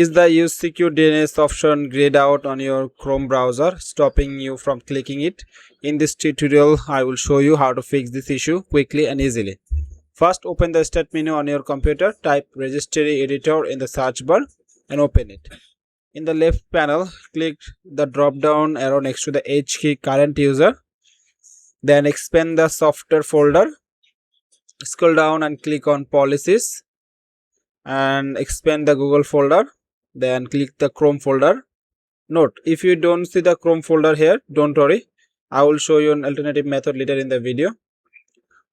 Is the use secure DNS option grayed out on your Chrome browser, stopping you from clicking it? In this tutorial, I will show you how to fix this issue quickly and easily. First, open the Start menu on your computer, type Registry Editor in the search bar and open it. In the left panel, click the drop down arrow next to the H key current user. Then expand the software folder. Scroll down and click on Policies and expand the Google folder. Then click the Chrome folder. Note, if you don't see the Chrome folder here, don't worry. I will show you an alternative method later in the video.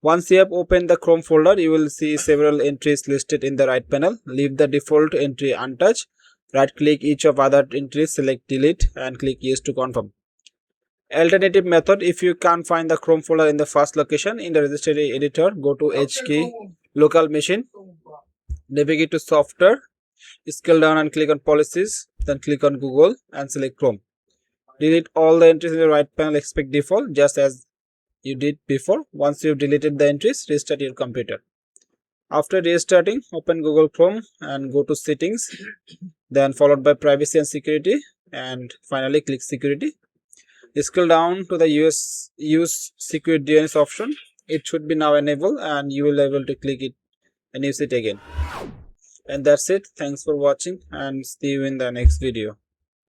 Once you have opened the Chrome folder, you will see several entries listed in the right panel. Leave the default entry untouched. Right click each of other entries, select delete and click yes to confirm. Alternative method, if you can't find the Chrome folder in the first location in the registry editor, go to H key, local machine, navigate to software, scroll down and click on policies, then click on Google and select Chrome. Delete all the entries in the right panel, expect default just as you did before. Once you've deleted the entries, restart your computer. After restarting, open Google Chrome and go to settings, then followed by privacy and security, and finally click security. Scroll down to the use secure DNS option. It should be now enabled and you will be able to click it and use it again. And that's it. Thanks for watching and see you in the next video.